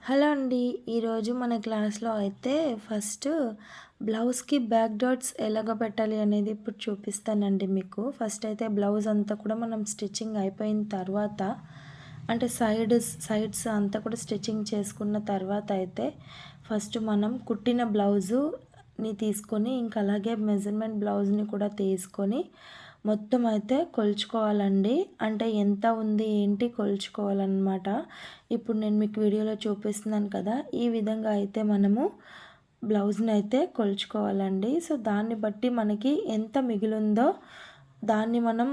Hello అండి. ఈరోజు మన క్లాస్‌లో అయితే ఫస్ట్ బ్లౌజ్‌కి బ్యాక్ డాట్స్ ఎలాగ పెట్టాలి అనేది ఇప్పుడు చూపిస్తానండి మీకు. ఫస్ట్ అయితే బ్లౌజ్ అంతా కూడా మనం స్టిచ్చింగ్ అయిపోయిన తర్వాత అంటే సైడ్స్ అంతా కూడా స్టిచ్చింగ్ చేసుకున్న తర్వాత అయితే ఫస్ట్ మనం కుట్టిన బ్లౌజుని తీసుకొని ఇంకా అలాగే మెజర్‌మెంట్ బ్లౌజ్‌ని కూడా తీసుకొని మొత్తం అయితే కొలుచుకోవాలండి. అంటే ఎంత ఉంది ఏంటి కొలుచుకోవాలన్నమాట. ఇప్పుడు నేను మీకు వీడియోలో చూపిస్తున్నాను కదా! ఈ విధంగా అయితే మనము బ్లౌజ్‌ని అయితే కొలుచుకోవాలండి. సో, దాన్ని బట్టి మనకి ఎంత మిగిలుందో దాన్ని మనం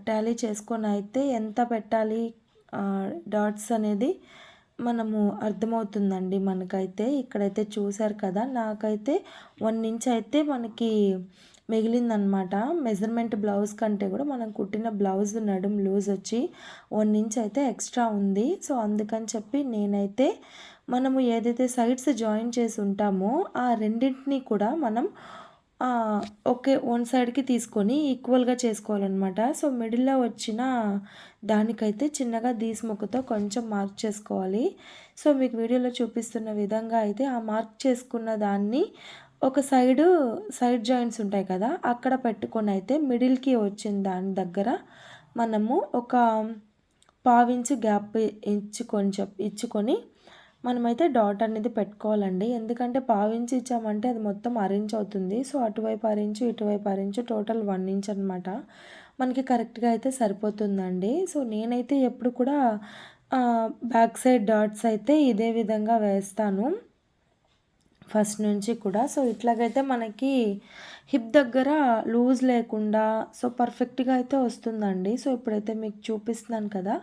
టాలీ చేసుకొనైతే ఎంత పెట్టాలి డాట్స్ అనేది మనము అర్థమవుతుందండి మనకైతే. ఇక్కడైతే చూసారు కదా! నాకైతే 1 ఇంచ్ అయితే మనకి మిగిలిందనమాట. మెజర్‌మెంట్ బ్లౌజ్ కంటే కూడా మనం కుట్టిన బ్లౌజ్ నడుము లూజ్ వచ్చి 1 ఇంచ్ అయితే ఎక్స్ట్రా ఉంది. సో, అందుకని చెప్పి నేనైతే మనము ఏదైతే సైడ్స్ జాయిన్ చేసి ఉంటామో ఆ రెండింటిని కూడా మనం ఒకే వన్ సైడ్‌కి తీసుకొని ఈక్వల్‌గా చేసుకోవాలనమాట. సో, మిడిల్‌లో వచ్చిన దానికైతే చిన్నగా ముక్కతో కొంచెం మార్క్ చేసుకోవాలి. సో, మీకు వీడియోలో చూపిస్తున్న విధంగా అయితే ఆ మార్క్ చేసుకున్న దాన్ని ఒక సైడ్ జాయింట్స్ ఉంటాయి కదా! అక్కడ పెట్టుకొనైతే మిడిల్‌కి వచ్చిన దాని దగ్గర మనము ఒక పావించు గ్యాప్ ఇచ్చుకొని మనమైతే డాట్ అనేది పెట్టుకోవాలండి. ఎందుకంటే పావించి ఇచ్చామంటే అది మొత్తం అరేంజ్ అవుతుంది. సో, అటువైపు అరేంజ్, ఇటువైపు అరేంజ్ టోటల్ 1 ఇంచ్ అనమాట. మనకి కరెక్ట్‌గా అయితే సరిపోతుందండి. సో, నేనైతే ఎప్పుడు కూడా బ్యాక్ సైడ్ డాట్స్ అయితే ఇదే విధంగా వేస్తాను ఫస్ట్ నుంచి కూడా. సో, ఇట్లాగైతే మనకి హిప్ దగ్గర లూజ్ లేకుండా సో, పర్ఫెక్ట్‌గా అయితే వస్తుందండి. సో, ఇప్పుడైతే మీకు చూపిస్తున్నాను కదా!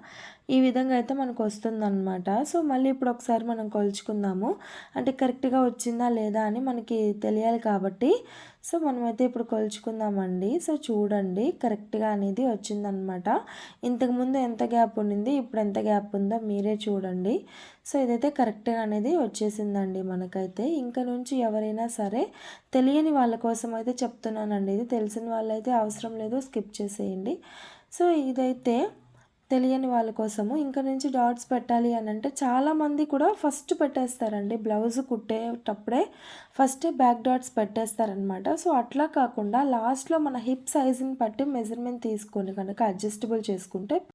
ఈ విధంగా అయితే మనకొస్తుందనమాట. సో, మళ్ళీ ఇప్పుడు ఒకసారి మనం కొలుచుకుందాము. అంటే కరెక్ట్‌గా వచ్చిందా లేదా అని మనకి తెలియాలి కాబట్టి సో, మనమైతే ఇప్పుడు కొలుచుకుందామండి. సో, చూడండి కరెక్ట్‌గా అనేది వచ్చిందనమాట. ఇంతకుముందు ఎంత గ్యాప్ ఉండింది, ఇప్పుడు ఎంత గ్యాప్ ఉందో మీరే చూడండి. సో, ఇదైతే కరెక్ట్‌గా అనేది వచ్చేసిందండి మనకైతే. ఇంక నుంచి ఎవరైనా సరే తెలియని వాళ్ళ కోసం అయితే చెప్తున్నానండి. ఇది తెలిసిన వాళ్ళైతే అవసరం లేదు, స్కిప్ చేసేయండి. సో, ఇదైతే తెలియని వాళ్ళ కోసము. ఇంక నుంచి డాట్స్ పెట్టాలి అనంటే చాలామంది కూడా ఫస్ట్ పెట్టేస్తారండి. బ్లౌజ్ కుట్టేటప్పుడే ఫస్టే బ్యాక్ డాట్స్ పెట్టేస్తారనమాట. సో, అట్లా కాకుండా లాస్ట్‌లో మన హిప్ సైజుని బట్టి మెజర్‌మెంట్ తీసుకొని కనుక అడ్జస్టబుల్ చేసుకుంటే